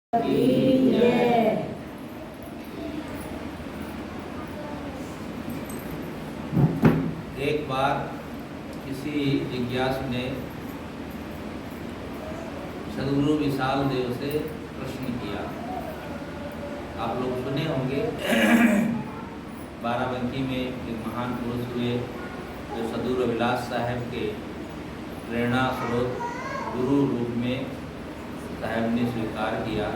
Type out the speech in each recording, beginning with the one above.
एक बार किसी जिज्ञासु ने सद्गुरु विशाल देव से प्रश्न किया। आप लोग सुने होंगे बाराबंकी में एक महान पुरुष हुए जो सद्गुरु रविलास साहब के प्रेरणा स्रोत गुरु रूप में साहब ने स्वीकार किया।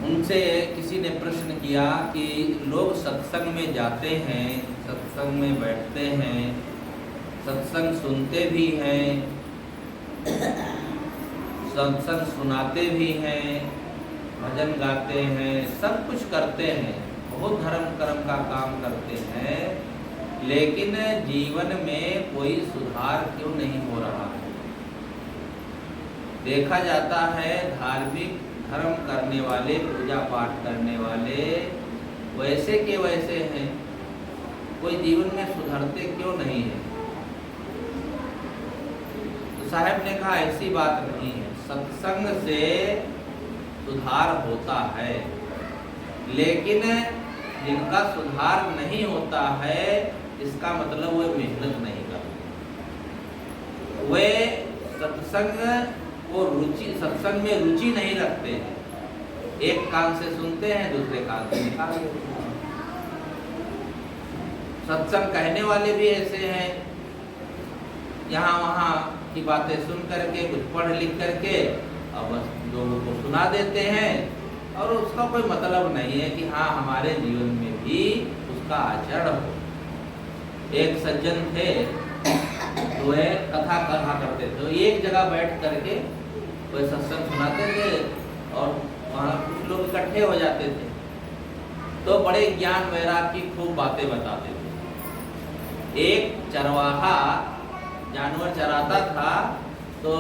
उनसे किसी ने प्रश्न किया कि लोग सत्संग में जाते हैं, सत्संग में बैठते हैं, सत्संग सुनते भी हैं, सत्संग सुनाते भी हैं, भजन गाते हैं, सब कुछ करते हैं, बहुत धर्म कर्म का काम करते हैं, लेकिन जीवन में कोई सुधार क्यों नहीं हो रहा है। देखा जाता है धार्मिक धर्म करने वाले, पूजा पाठ करने वाले वैसे के वैसे हैं, कोई जीवन में सुधरते क्यों नहीं है। तो साहब ने कहा ऐसी बात नहीं है, सत्संग से सुधार होता है, लेकिन जिनका सुधार नहीं होता है इसका मतलब वे मेहनत नहीं करते, वे सत्संग में रुचि नहीं रखते हैं। एक कान से सुनते हैं, दूसरे कान से निकाल देते हैं। सत्संग कहने वाले भी ऐसे हैं, यहाँ वहाँ की बातें सुन करके, कुछ पढ़ लिख करके अब बस लोगों को सुना देते हैं, और उसका कोई मतलब नहीं है कि हाँ हमारे जीवन में भी उसका आचरण हो। एक सज्जन थे, तो वे कथा करते थे, तो एक जगह बैठ करके वे सत्संग सुनाते थे और वहाँ कुछ लोग इकट्ठे हो जाते थे, तो बड़े ज्ञान वैराग की खूब बातें बताते थे। एक चरवाहा जानवर चराता था, तो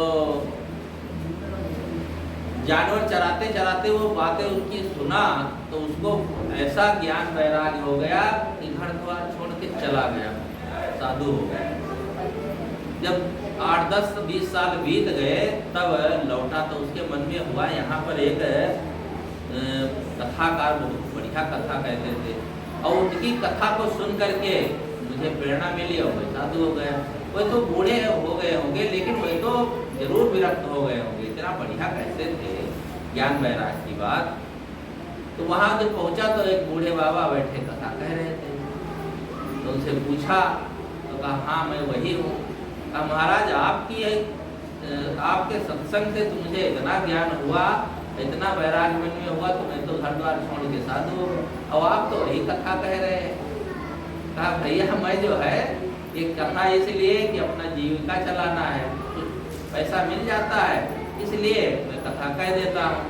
जानवर चराते चराते वो बातें उनकी सुना, तो उसको ऐसा ज्ञान वैराग हो गया कि घर द्वार छोड़ के चला गया, साधु हो गया। जब 8, 10, 20 साल बीत गए तब लौटा, तो उसके मन में हुआ यहाँ पर एक कथाकार बहुत बढ़िया कथा कहते थे, और उनकी कथा को सुन करके मुझे प्रेरणा मिली और मैं साधु हो गया। वे तो बूढ़े हो गए होंगे, लेकिन वे तो जरूर विरक्त हो गए होंगे, इतना बढ़िया कहते थे, ज्ञान वैराग की बात। तो वहाँ जब पहुँचा तो एक बूढ़े बाबा बैठे कथा कह रहे थे, तो उनसे पूछा, तो कहा हाँ मैं वही हूँ। कहा महाराज आपके सत्संग से तो मुझे इतना ज्ञान हुआ, इतना वैराग मन में हुआ, तो मैं तो घर द्वार छोड़ के साधु हो, और आप तो वही कथा कह रहे हैं। कहा भैया मैं जो है ये कथा इसलिए कि अपना जीविका चलाना है, पैसा मिल जाता है, इसलिए मैं कथा कह देता हूँ,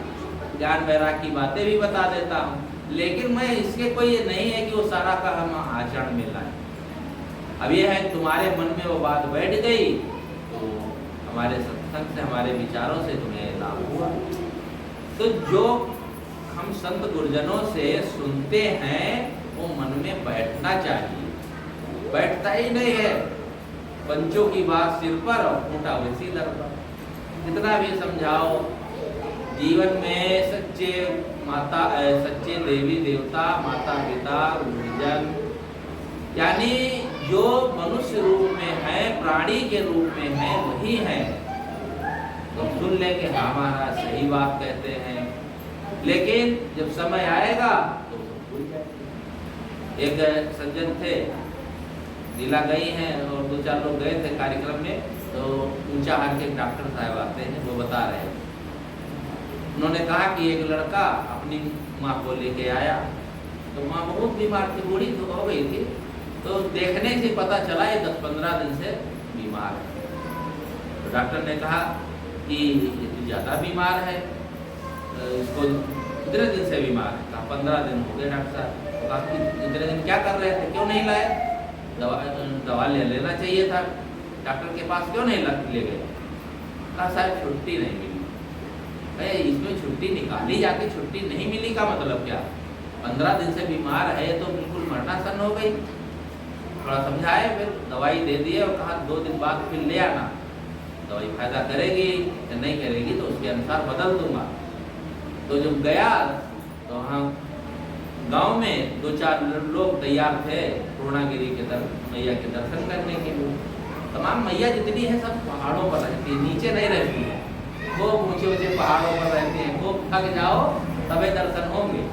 ज्ञान वैराग की बातें भी बता देता हूँ, लेकिन मैं इसके कोई ये नहीं है कि वो सारा का हम आचरण में लाए। अब ये है तुम्हारे मन में वो बात बैठ गई, तो हमारे सत्संग से, हमारे विचारों से तुम्हें लाभ हुआ। तो जो हम संत गुरुजनों से सुनते हैं वो मन में बैठना चाहिए, बैठता ही नहीं है। पंचों की बात सिर पर और खूंटा वैसी दर पर, जितना भी समझाओ। जीवन में सच्चे देवी देवता, माता पिता, गुरुजन, यानी जो मनुष्य रूप में है, प्राणी के रूप में है, वही है। तो सुन ले कि हाँ महाराज सही बात कहते हैं, लेकिन जब समय आएगा तो भूल जाएंगे। एक सज्जन थे, जिला गई हैं और 2-4 लोग गए थे कार्यक्रम में, तो ऊंचा हार के डॉक्टर साहब आते हैं, वो बता रहे हैं। उन्होंने कहा कि एक लड़का अपनी माँ को लेके आया, तो माँ बहुत बीमार थी, बूढ़ी तो हो गई थी, तो देखने से पता चला ये 10-15 दिन से बीमार है। तो डॉक्टर ने कहा कि ये तो ज़्यादा बीमार है, इसको कितने दिन से बीमार है। कहा 15 दिन हो गए डॉक्टर साहब। कहा कि इतने दिन क्या कर रहे थे, क्यों नहीं लाए, दवा लेना चाहिए था, डॉक्टर के पास क्यों नहीं ले गए। कहा साहब छुट्टी नहीं मिली। इसमें छुट्टी निकाली जाती, छुट्टी नहीं मिली का मतलब क्या, 15 दिन से बीमार है तो बिल्कुल मरणासन हो गई। थोड़ा समझाए, फिर दवाई दे दिए और कहा 2 दिन बाद फिर ले आना। दवाई फायदा करेगी या नहीं करेगी तो उसके अनुसार बदल दूंगा। तो जब गया तो हम गांव में 2-4 लोग तैयार थे पूर्णागिरी के मैया के दर्शन करने के लिए। तमाम मैया जितनी है सब पहाड़ों पर रहती है, नीचे नहीं रहती है, खूब ऊंचे ऊंचे पहाड़ों पर रहती हैं। खूब थक जाओ तबे दर्शन होंगे।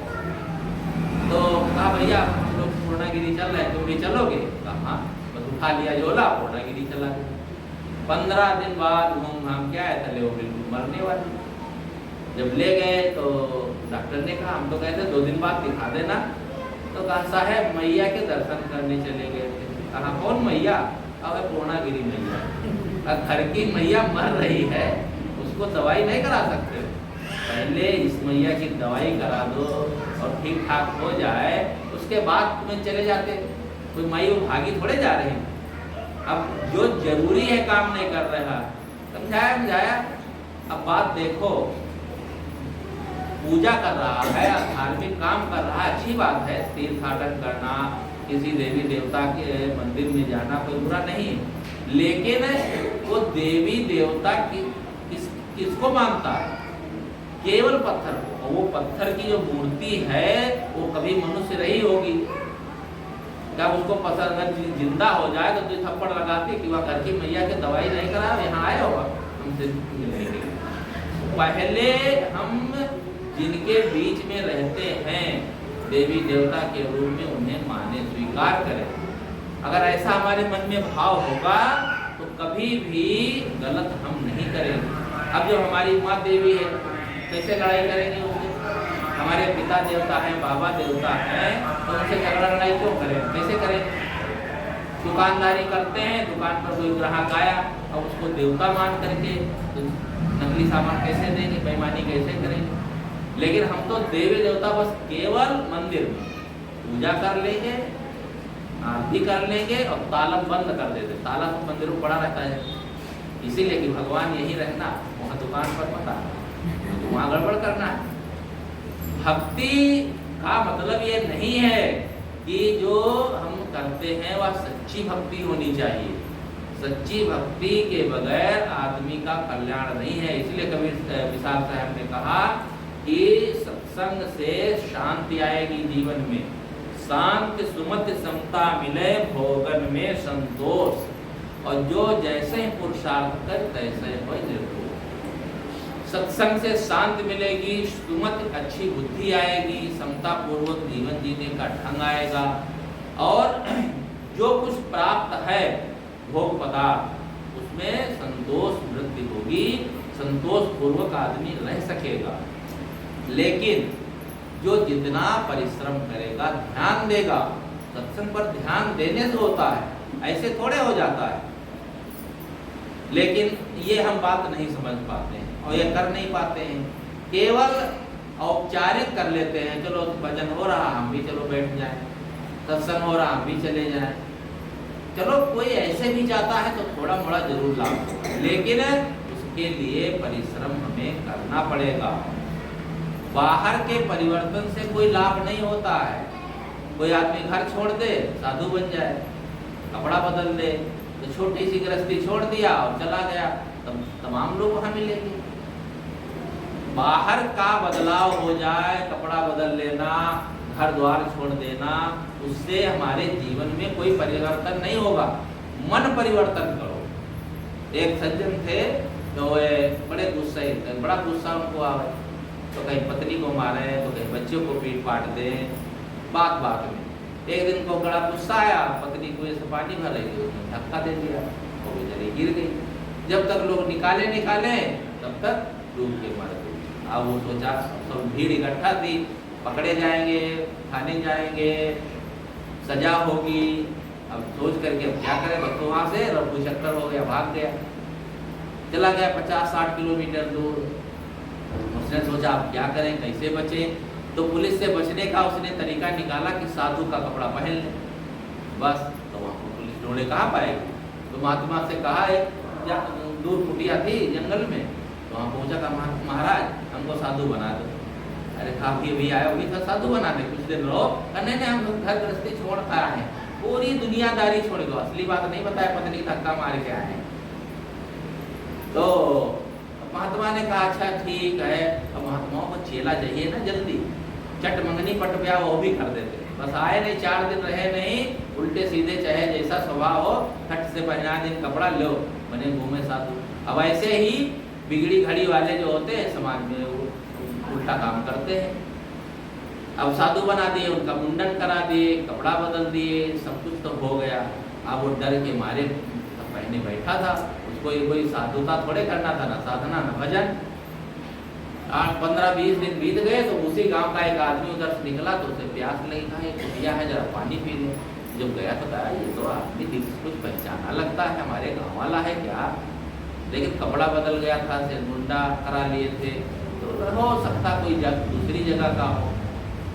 तो कहा भैया हम लोग पूर्णागिरी चल रहे हैं, तुम भी चलोगे? कहा बस उठा लिया झोला, पूर्णागिरी चला गया। 15 दिन बाद घूम घाम के आए, तले वो बिल्कुल मरने वाली। जब ले गए तो डॉक्टर ने कहा हम तो कहते 2 दिन बाद दिखा देना। तो कहा साहब मैया के दर्शन करने चले गए थे। कहा कौन मैया? अब पूर्णागिरी मैया। घर की मैया मर रही है, उसको दवाई नहीं करा सकते? पहले इस मैया की दवाई करा दो और ठीक ठाक हो जाए, उसके बाद तुम्हें चले जाते। कोई माई वो भागी थोड़े जा रहे हैं। अब जो जरूरी है काम नहीं कर रहा, समझाया। अब बात देखो, पूजा कर रहा है, धार्मिक काम कर रहा है, अच्छी बात है। तीर्थाटन करना, किसी देवी देवता के मंदिर में जाना कोई बुरा नहीं है। लेकिन वो देवी देवता किसको मानता है? केवल पत्थर को। और वो पत्थर की जो मूर्ति है वो कभी मनुष्य रही होगी क्या? उसको पसंद अगर जिंदा हो जाए तो 2 थप्पड़ लगाते कि वह घर की मैया की दवाई नहीं करा, यहाँ आया होगा हमसे मिलने के लिए। पहले हम जिनके बीच में रहते हैं देवी देवता के रूप में, उन्हें माने, स्वीकार करें। अगर ऐसा हमारे मन में भाव होगा तो कभी भी गलत हम नहीं करेंगे। अब जो हमारी माँ देवी है, कैसे लड़ाई करेंगे उससे? हमारे पिता देवता हैं, बाबा देवता हैं, तो उनसे झगड़ा लड़ाई क्यों करें? कैसे करें? दुकानदारी करते हैं, दुकान पर कोई ग्राहक आया और उसको देवता मान करके तो नकली सामान कैसे देंगे? बेईमानी कैसे करेंगे? लेकिन हम तो देवी देवता बस केवल मंदिर में पूजा कर लेंगे, आरती कर लेंगे और ताला बंद कर देते। ताला तो मंदिर में पड़ा रहता है, इसीलिए कि भगवान यही रहना, वहाँ दुकान पर पता तो वहाँ गड़बड़ करना है। भक्ति का मतलब ये नहीं है कि जो हम करते हैं वह सच्ची भक्ति होनी चाहिए। सच्ची भक्ति के बगैर आदमी का कल्याण नहीं है। इसलिए कबीर विशाल साहब ने कहा कि सत्संग से शांति आएगी जीवन में, शांति सुमति समता मिले भोगन में संतोष, और जो जैसे पुरुषार्थ कर तैसे हो निर्भोग। सत्संग से शांति मिलेगी, सुमति अच्छी बुद्धि आएगी, समता पूर्वक जीवन जीने का ढंग आएगा, और जो कुछ प्राप्त है भोग पदार्थ उसमें संतोष वृद्धि होगी, संतोष पूर्वक आदमी रह सकेगा। लेकिन जो जितना परिश्रम करेगा, ध्यान देगा, सत्संग पर ध्यान देने से होता है, ऐसे थोड़े हो जाता है। लेकिन ये हम बात नहीं समझ पाते हैं और ये कर नहीं पाते हैं। केवल औपचारिक कर लेते हैं, चलो भजन हो रहा हम भी चलो बैठ जाएं, सत्संग हो रहा हम भी चले जाएं। चलो कोई ऐसे भी जाता है तो थोड़ा मोड़ा जरूर लाभ होगा, लेकिन उसके लिए परिश्रम हमें करना पड़ेगा। बाहर के परिवर्तन से कोई लाभ नहीं होता है। कोई आदमी घर छोड़ दे, साधु बन जाए, कपड़ा बदल दे, तो छोटी सी गृहस्थी छोड़ दिया और चला गया, तब तमाम लोग वहां मिलेंगे। बाहर का बदलाव हो जाए, कपड़ा बदल लेना, घर द्वार छोड़ देना, उससे हमारे जीवन में कोई परिवर्तन नहीं होगा। मन परिवर्तन करो। एक सज्जन थे तो बड़े गुस्से थे, बड़ा गुस्सा उनको आवे, तो कहीं पत्नी को मारे तो कहीं बच्चों को पीट पाट दे, बात बात में। एक दिन को बड़ा गुस्सा आया, पत्नी को ऐसे पानी भर रही थी, उसने धक्का दे दिया, वो बेचारी गिर गई। जब तक लोग निकाले तब तक डूब के मर गई। अब वो सोचा, सब भीड़ इकट्ठा थी, पकड़े जाएंगे, थाने जाएंगे, सजा होगी। अब सोच करके अब क्या करें, तो वहाँ से रफू चक्कर हो गया, भाग गया, चला गया 50-60 किलोमीटर दूर। उसने सोचा अब क्या करें, कैसे बचे? तो पुलिस से बचने का उसने तरीका निकाला कि साधु का कपड़ा पहन ले। बस, तो वहाँ पर पुलिस ढूंढे कहाँ पाएगी? तो महात्मा से कहा, एक दूर कुटिया थी जंगल में, तो वहाँ पहुँचा, कहा महाराज हमको साधु बना दो। अरे काफी भी आया, वही था साधु बनाने, कुछ दिन रहो। नहीं हम घर गृहस्थी छोड़ कर आए हैं, पूरी दुनियादारी छोड़ दो, असली बात नहीं बताया, पत्नी धक्का मार के आए। तो महात्मा ने कहा अच्छा ठीक है। अब महात्माओं को चेला चाहिए ना जल्दी, चट मंगनी पट ब्याह वो भी कर देते। बस आए नहीं, 4 दिन रहे नहीं, उल्टे सीधे चाहे जैसा स्वभाव हो फट से पहना दिन कपड़ा लो, बने घूमे साधु। अब ऐसे ही बिगड़ी घड़ी वाले जो होते हैं समाज में वो उल्टा काम करते हैं। अब साधु बना दिए, उनका मुंडन करा दिए, कपड़ा बदल दिए, सब कुछ तो हो गया। अब वो डर के मारे पहने बैठा था, उसको कोई साधुता थोड़े करना था, ना साधना ना भजन। 15-20 दिन बीत गए तो उसी गांव का एक आदमी उधर से निकला तो उसे प्यास लगी, था ये कुटिया है जरा पानी पी ले। जब गया तो कहा ये तो आदमी दिल से कुछ पहचाना लगता है, हमारे गांव वाला है क्या? लेकिन कपड़ा बदल गया था, सिर मुंडा करा लिए थे, तो हो सकता कोई दूसरी जगह का हो,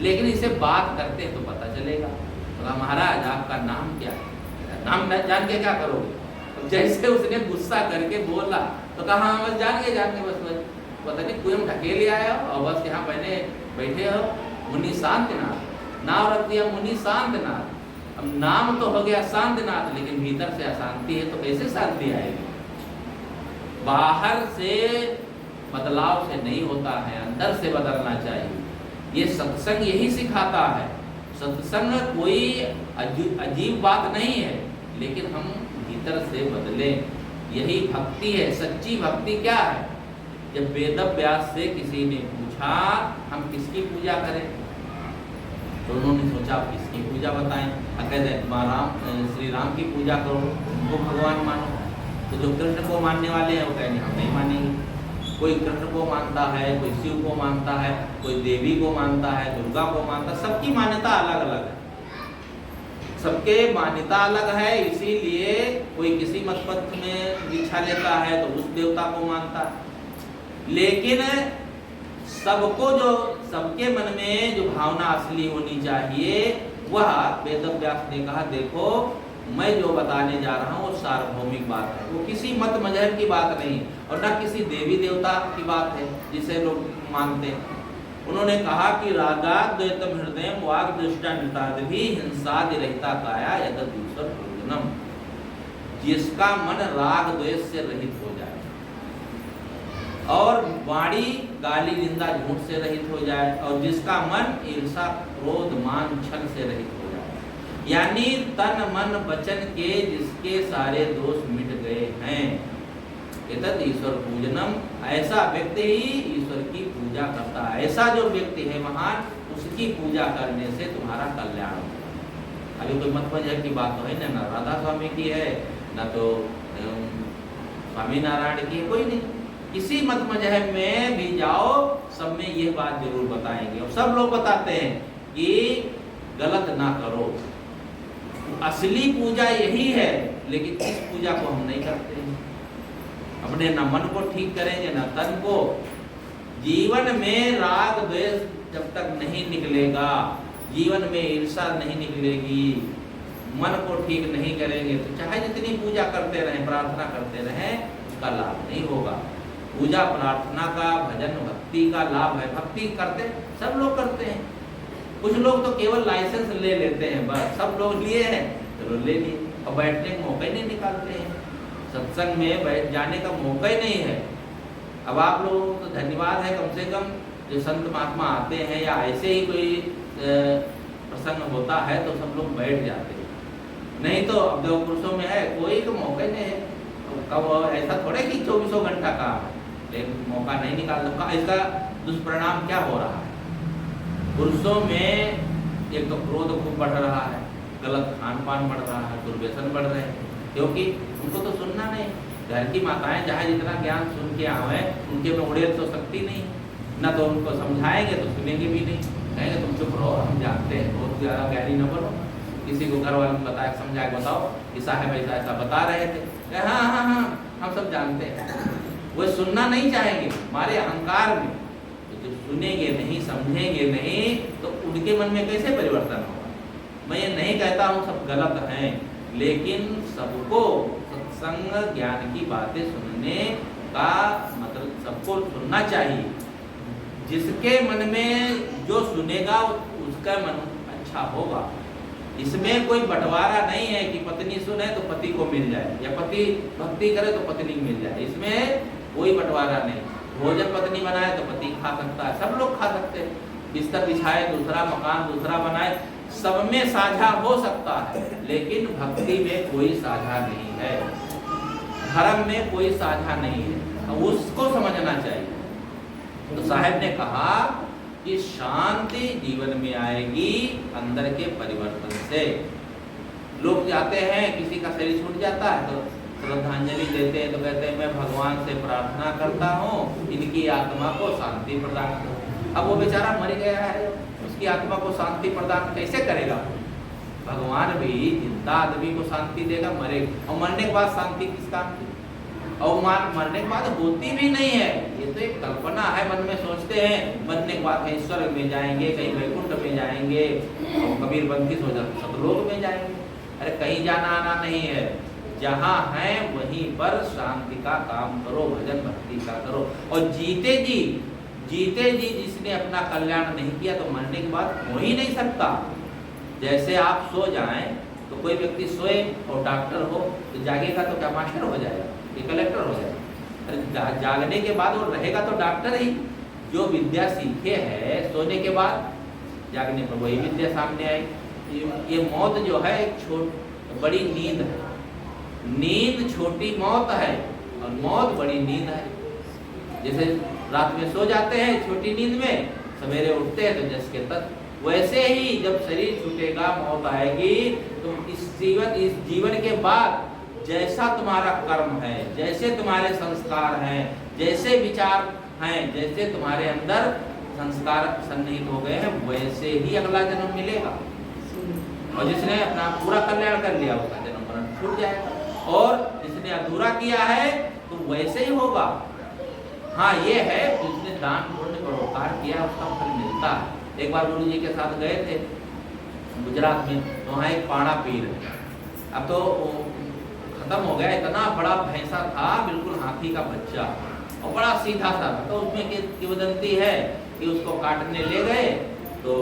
लेकिन इसे बात करते तो पता चलेगा। तो महाराज आपका नाम क्या है? नाम जान के क्या करोगे? जैसे उसने गुस्सा करके बोला तो कहा हाँ बस जान के बस पता नहीं कोई हम ढकेले आया हो और बस यहाँ बने बैठे हो। मुनि शांतिनाथ नाम रख दिया, मुनि शांतिनाथ। अब नाम तो हो गया शांतिनाथ, लेकिन भीतर से अशांति है तो कैसे शांति आएगी? बाहर से बदलाव से नहीं होता है, अंदर से बदलना चाहिए। ये सत्संग यही सिखाता है। सत्संग कोई अजीब बात नहीं है, लेकिन हम भीतर से बदलें, यही भक्ति है। सच्ची भक्ति क्या है? जब वेद व्यास से किसी ने पूछा हम किसकी पूजा करें, तो उन्होंने सोचा आप किसकी पूजा बताएं। कहते श्री राम की पूजा करो, उनको भगवान मानो। तो जो कृष्ण को मानने वाले हैं वो कहेंगे हम नहीं मानेंगे। कोई कृष्ण को मानता है, कोई शिव को मानता है, कोई देवी को मानता है, दुर्गा को मानता है। सबकी मान्यता अलग अलग है, सबके मान्यता अलग है। इसीलिए कोई किसी मत पथ में दीक्षा लेता है तो उस देवता को मानता है। लेकिन सबको जो सबके मन में जो भावना असली होनी चाहिए वह वेद व्यास ने कहा देखो मैं जो बताने जा रहा हूँ वो सार्वभौमिक बात है, वो किसी मत मजहब की बात नहीं और न किसी देवी देवता की बात है जिसे लोग मानते हैं। उन्होंने कहा कि रागाद द्वैतम हृदय वाग दृष्टा नितादि हिंसादि रहिता काया यदूसर पूजनम। जिसका मन राग द्वेष से रहित हो जाए और वाणी गाली निंदा झूठ से रहित हो जाए और जिसका मन ईर्षा क्रोध मान छल से रहित हो जाए, यानी तन मन वचन के जिसके सारे दोष मिट गए हैं, एतद ईश्वर पूजनम। ऐसा व्यक्ति ही ईश्वर की पूजा करता है। ऐसा जो व्यक्ति है महान, उसकी पूजा करने से तुम्हारा कल्याण होगा। अभी कोई मत मजहब की बात तो है ना राधा स्वामी की है, ना तो स्वामी नारायण की है, कोई नहीं। किसी मत मजहब में भी जाओ, सब में यह बात जरूर बताएंगे और सब लोग बताते हैं कि गलत ना करो। असली पूजा यही है, लेकिन इस पूजा को हम नहीं करते हैं। अपने न मन को ठीक करेंगे न तन को। जीवन में राग द्वेष जब तक नहीं निकलेगा, जीवन में ईर्षा नहीं निकलेगी, मन को ठीक नहीं करेंगे तो चाहे जितनी पूजा करते रहें, प्रार्थना करते रहें, उसका लाभ नहीं होगा। पूजा प्रार्थना का, भजन भक्ति का लाभ है। भक्ति करते सब लोग करते हैं, कुछ लोग तो केवल लाइसेंस ले लेते हैं, बस सब लोग लिए हैं चलो ले लिए और बैठने का मौका ही नहीं निकालते हैं। सत्संग में बैठ जाने का मौका ही नहीं है। अब आप लोगों को तो धन्यवाद है, कम से कम जो संत महात्मा आते हैं या ऐसे ही कोई प्रसंग होता है तो सब लोग बैठ जाते हैं, नहीं तो अब देव पुरुषों में है कोई तो मौका ही नहीं है। कब ऐसा थोड़े कि 24 घंटा काम है, लेकिन मौका नहीं निकालता। इसका दुष्परिणाम क्या हो रहा है? पुरुषों में एक तो क्रोध खूब बढ़ रहा है, गलत खान पान बढ़ रहा है, दुर्व्यसन बढ़ रहे हैं, क्योंकि उनको तो सुनना नहीं। घर की माताएं चाहे जितना ज्ञान सुन के आवे, उनके में उड़ेल तो सकती नहीं, ना तो उनको समझाएंगे तो सुनेंगे भी नहीं, कहेंगे तुम चुप रहो हम जानते हैं, बहुत ज़्यादा गहरी न बोलो। किसी को घर वालों ने बताया, समझा के बताओ कि साहब ऐसा ऐसा बता रहे थे, हाँ हाँ हाँ हम सब जानते हैं। वो सुनना नहीं चाहेंगे हमारे अहंकार में। तो जब सुनेंगे नहीं, समझेंगे नहीं, तो उनके मन में कैसे परिवर्तन होगा? मैं ये नहीं कहता हूँ सब गलत हैं, लेकिन सबको सत्संग ज्ञान की बातें सुनने का मतलब सबको सुनना चाहिए। जिसके मन में जो सुनेगा उसका मन अच्छा होगा। इसमें कोई बंटवारा नहीं है कि पत्नी सुने तो पति को मिल जाए या पति भक्ति करे तो पत्नी को मिल जाए, इसमें कोई बंटवारा नहीं। भोजन पत्नी बनाए तो पति खा सकता है, सब लोग खा सकते हैं। बिस्तर बिछाए दूसरा, मकान दूसरा बनाए, सब में साझा हो सकता है, लेकिन भक्ति में कोई साझा नहीं है, धर्म में कोई साझा नहीं है, उसको समझना चाहिए। तो साहब ने कहा कि शांति जीवन में आएगी अंदर के परिवर्तन से। लोग जाते हैं, किसी का शरीर छूट जाता है तो श्रद्धांजलि देते हैं, तो कहते हैं मैं भगवान से प्रार्थना करता हूँ इनकी आत्मा को शांति प्रदान करो। अब वो बेचारा मर गया है, उसकी आत्मा को शांति प्रदान कैसे करेगा? भगवान भी जिंदा आदमी को शांति देगा, मरेगा, और मरने के बाद शांति किस काम की? और मरने के बाद होती भी नहीं है, ये तो एक कल्पना है, मन में सोचते हैं मरने के बाद कहीं स्वर्ग में जाएंगे, कहीं वैकुंठ में जाएंगे, और कबीर बंदी हो जाते सतलोक में जाएंगे। अरे कहीं जाना आना नहीं है, जहाँ है वहीं पर शांति का काम करो, भजन भक्ति का करो। और जीते जी जिसने अपना कल्याण नहीं किया तो मरने के बाद हो ही नहीं सकता। जैसे आप सो जाएं तो कोई व्यक्ति सोए और डॉक्टर हो तो जागेगा तो क्या मास्टर हो जाएगा, ये कलेक्टर हो जाएगा? अरे जागने के बाद वो रहेगा तो डॉक्टर ही। जो विद्या सीखे है सोने के बाद, जागने पर वही विद्या सामने आई। ये मौत जो है एक बड़ी नींद है, नींद छोटी मौत है और मौत बड़ी नींद है। जैसे रात में सो जाते हैं छोटी नींद में, सवेरे उठते हैं तो जस के तक, वैसे ही जब शरीर छूटेगा मौत आएगी, तो इस जीवन के बाद जैसा तुम्हारा कर्म है, जैसे तुम्हारे संस्कार हैं, जैसे विचार हैं, जैसे तुम्हारे अंदर संस्कार सन्निहित हो गए हैं, वैसे ही अगला जन्म मिलेगा। और जिसने अपना पूरा कल्याण कर लिया उसका जन्म मरण छूट जाएगा, और जिसने अधूरा किया है तो वैसे ही होगा। हाँ ये है, जिसने दान पुण्य परोपकार किया उसका फल मिलता है। एक बार गुरु जी के साथ गए थे गुजरात में, तो वहाँ एक पाड़ा पीर है, अब तो खत्म हो गया, इतना बड़ा भैंसा था, बिल्कुल हाथी का बच्चा, और बड़ा सीधा सा। तो उसमें किंवदंती है कि उसको काटने ले गए, तो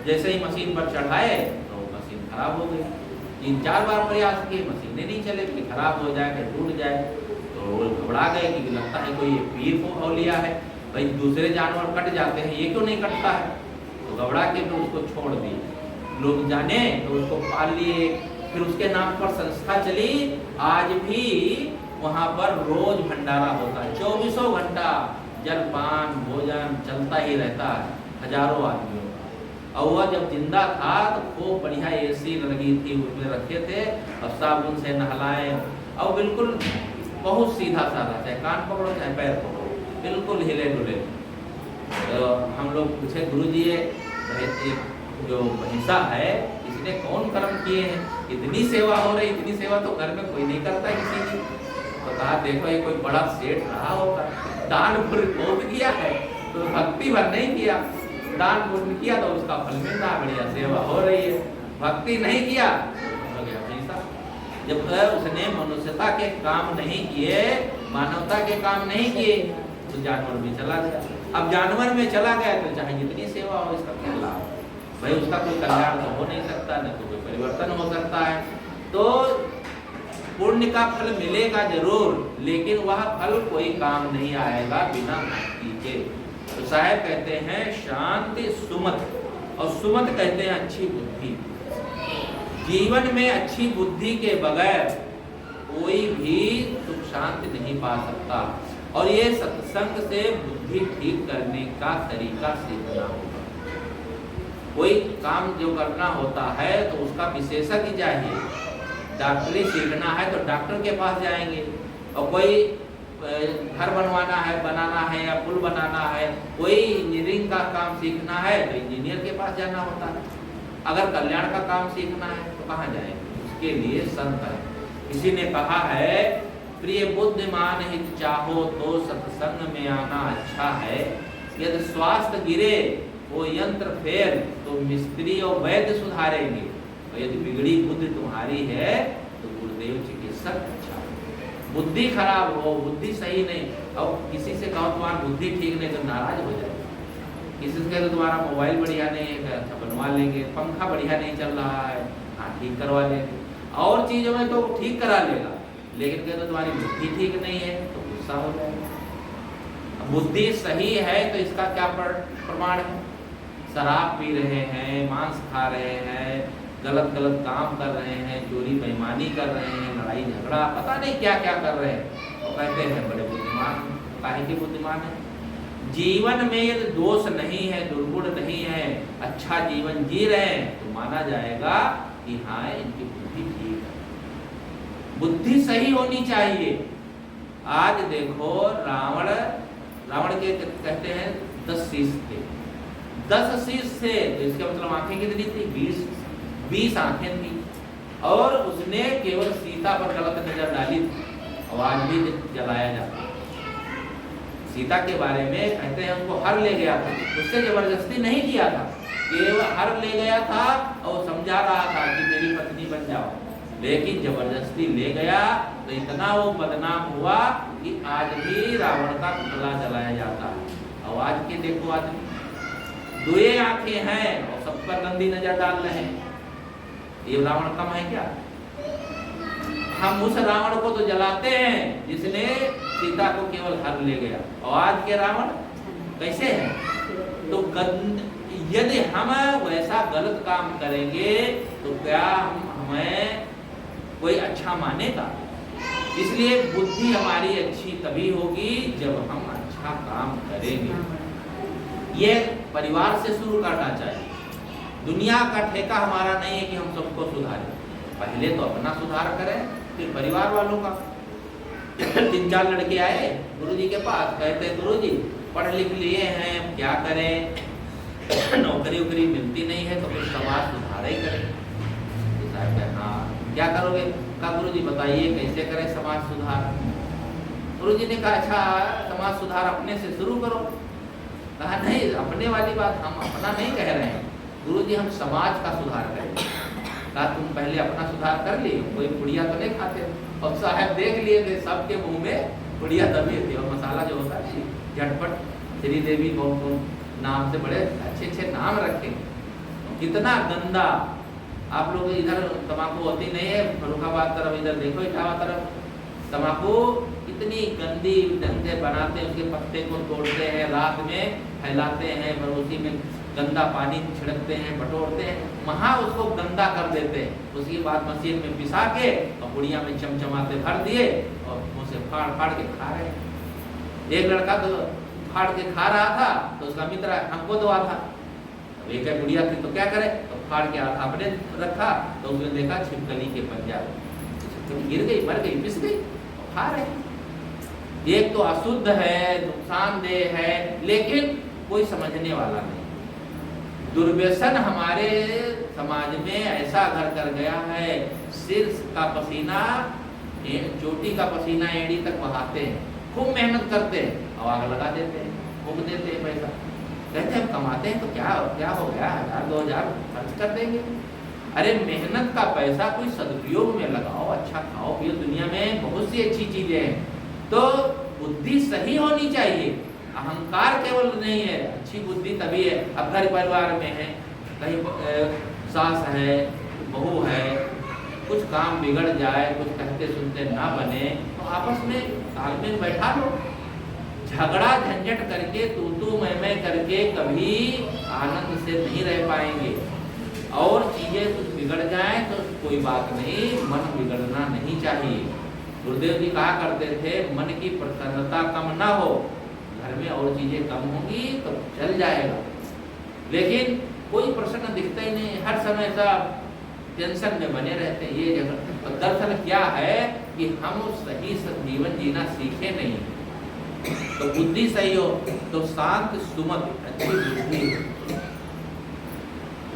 जैसे ही मशीन पर चढ़ाए तो मशीन खराब हो गई। 3-4 बार प्रयास किए, मशीनें नहीं चले, कि खराब हो जाए, कि टूट जाए। तो वो घबरा गए कि लगता है कोई पीर को लिया है, भाई दूसरे जानवर कट जाते हैं, ये क्यों नहीं कटता है? तो घबरा के फिर उसको छोड़ दिए। लोग जाने तो उसको पाल लिए, फिर उसके नाम पर संस्था चली। आज भी वहाँ पर रोज भंडारा होता है, 24 घंटा जलपान भोजन चलता ही रहता है, हजारों आदमियों का। और वह जब जिंदा था तो खूब बढ़िया एसी लगी थी, उसमें रखे थे, और साबुन से नहलाए, और बिल्कुल बहुत सीधा साधा, चाहे कान पकड़ो चाहे पैर पकड़ो, बिल्कुल हिले डुले। तो हम लोग पूछे गुरुजी ये जो भैंसा है इसने कौन कर्म किए हैं, इतनी सेवा हो रही, इतनी सेवा तो घर में कोई नहीं करता किसी की। तो कहा देखो ये कोई बड़ा सेठ रहा होगा, दान पुण्य बहुत किया है तो भक्ति भर नहीं किया, दान पुण्य किया तो उसका फल मिल रहा, बढ़िया सेवा हो रही है। भक्ति नहीं किया हो गया भैंसा। जब उसने मनुष्यता के काम नहीं किए, मानवता के काम नहीं किए, तो जानवर में चला गया। अब जानवर में चला गया तो चाहे जितनी सेवा हो, इसका क्या लाभ? भाई उसका कोई कल्याण तो हो नहीं सकता, न तो कोई परिवर्तन हो सकता है। तो पुण्य का फल मिलेगा जरूर, लेकिन वह फल कोई काम नहीं आएगा बिना भक्ति के। तो साहब कहते हैं शांति सुमत, और सुमत कहते हैं अच्छी बुद्धि। जीवन में अच्छी बुद्धि के बगैर कोई भी सुख शांति नहीं पा सकता। और ये सत्संग से बुद्धि ठीक करने का तरीका सीखना होगा। कोई काम जो करना होता है तो उसका विशेषज्ञ चाहिए। डॉक्टरी सीखना है तो डॉक्टर के पास जाएंगे, और कोई घर बनवाना है, बनाना है, या पुल बनाना है, कोई इंजीनियरिंग का काम सीखना है तो इंजीनियर के पास जाना होता है। अगर कल्याण का काम सीखना है तो कहाँ जाएंगे? उसके लिए संत है। किसी ने कहा है प्रिय बुद्धिमान हित चाहो तो सत्संग में आना अच्छा है, यदि स्वास्थ्य गिरे वो यंत्र फेर तो मिस्त्री और वैद्य सुधारेंगे, और यदि बिगड़ी बुद्धि तुम्हारी है तो गुरुदेव चिकित्सक अच्छा है। बुद्धि खराब हो, बुद्धि सही नहीं, और किसी से कहो तुम्हारी बुद्धि ठीक नहीं तो नाराज हो जाए। किसी से कहे तो तुम्हारा मोबाइल बढ़िया नहीं है, अच्छा बनवा लेंगे, पंखा बढ़िया नहीं चल रहा है, ठीक करवा लेंगे। और चीज़ों में तो ठीक करा लेगा, लेकिन कहते तुम्हारी बुद्धि ठीक नहीं है तो गुस्सा हो जाएगा। बुद्धि सही है तो इसका क्या प्रमाण है? शराब पी रहे हैं, मांस खा रहे हैं, गलत गलत काम कर रहे हैं, चोरी बेईमानी कर रहे हैं, लड़ाई झगड़ा पता नहीं क्या क्या कर रहे हैं, तो कहते हैं बड़े बुद्धिमान। काहे के बुद्धिमान है? जीवन में यदि दोष नहीं है, दुर्गुण नहीं है, अच्छा जीवन जी रहे हैं, तो माना जाएगा कि हाँ इनकी बुद्धि ठीक है। बुद्धि सही होनी चाहिए। आज देखो रावण के कहते हैं 10 शीश थे, 10 शीश थे तो इसका मतलब आंखें कितनी थी? 20 आंखें थी, और उसने केवल सीता पर गलत नजर डाली थी, और आज भी जलाया जाता। सीता के बारे में कहते हैं उनको हर ले गया था, उससे जबरदस्ती नहीं किया था, केवल हर ले गया था और समझा रहा था कि मेरी पत्नी बन जाओ, लेकिन जबरदस्ती ले गया तो इतना वो बदनाम हुआ कि आज भी रावण का पुतला जलाया जाता है। और आज के देखो आदमी 2 आंखें हैं और सब पर गंदी नजर डाल रहे हैं, ये रावण कम है क्या? हम उस रावण को तो जलाते हैं जिसने सीता को केवल हर ले गया, और आज के रावण कैसे हैं? तो यदि हम वैसा गलत काम करेंगे तो क्या हमें कोई अच्छा मानेगा? इसलिए बुद्धि हमारी अच्छी तभी होगी जब हम अच्छा काम करेंगे। ये परिवार से शुरू करना चाहिए। दुनिया का ठेका हमारा नहीं है कि हम सबको सुधारें, पहले तो अपना सुधार करें, फिर परिवार वालों का। 3-4 लड़के आए गुरुजी के पास, कहते गुरुजी पढ़ लिख लिए हैं, क्या करें, नौकरी वोकरी मिलती नहीं है, तो फिर समाज सुधार ही करें। हाँ क्या करोगे? कहा गुरुजी बताइए कैसे करें समाज सुधार। गुरुजी ने कहा अच्छा समाज सुधार अपने से शुरू करो। कहा नहीं, अपने वाली बात हम अपना नहीं कह रहे हैं गुरुजी, हम समाज का सुधार करें। कहा तुम पहले अपना सुधार कर लिए, कोई पुड़िया तो नहीं खाते? और साहब देख लिए थे सबके मुंह में पुड़िया दबी थी, और मसाला जो होता है झटपट, श्रीदेवी कौन नाम से बड़े अच्छे नाम रखे, कितना गंदा। आप लोग इधर तम्बाकू होती नहीं है, फरुखाबाद तरफ इधर देखो, इटावा तरफ तम्बाकू कितनी गंदी ढंग से बनाते हैं, उसके पत्ते को तोड़ते हैं, रात में फैलाते हैं, और उसी में गंदा पानी छिड़कते हैं, बटोरते हैं, वहाँ उसको गंदा कर देते हैं। उसके बाद मशीन में पिसा के और पुड़िया में चमचमाते भर दिए और मुँह से फाड़ के खा रहे हैं। एक लड़का तो फाड़ के खा रहा था तो उसका मित्र हमको दवा था, एक पुड़िया थी तो क्या करे, तो फाड़ के हाथ अपने रखा तो उसने देखा छिपकली के पंजा, छिपकली गिर गई, मर गई, पिस गई, खा रहे। एक तो अशुद्ध है, नुकसानदेह है, लेकिन कोई समझने वाला नहीं। दुर्व्यसन हमारे समाज में ऐसा घर कर गया है, सिर का पसीना, चोटी का पसीना एड़ी तक बहाते हैं, खूब मेहनत करते हैं, आग लगा देते हैं, फूक देते हैं पैसा, कहते हैं हम कमाते हैं तो क्या हो गया, 1000-2000 खर्च कर देंगे। अरे मेहनत का पैसा कोई सदुपयोग में लगाओ, अच्छा खाओ पियो, दुनिया में बहुत सी अच्छी चीजें हैं। तो बुद्धि सही होनी चाहिए, अहंकार केवल नहीं है, अच्छी बुद्धि तभी है। अब घर परिवार में है, कहीं सास है, बहू है, कुछ काम बिगड़ जाए, कुछ कहते सुनते ना बने, तो आपस में तालमेल बैठा लो। झगड़ा झंझट करके तू मैं करके कभी आनंद से नहीं रह पाएंगे। और चीजें कुछ बिगड़ जाए तो कोई बात नहीं, मन बिगड़ना नहीं चाहिए। गुरुदेव जी कहा करते थे मन की प्रसन्नता कम ना हो, घर में और चीजें कम होंगी तो चल जाएगा, लेकिन कोई प्रसन्न दिखता ही नहीं, हर समय सब टेंशन में बने रहते हैं। ये जगह तो दरअसल क्या है कि हम सही जीवन जीना सीखे नहीं। तो बुद्धि सही हो तो शांत सुमत अच्छी बुद्धि हो।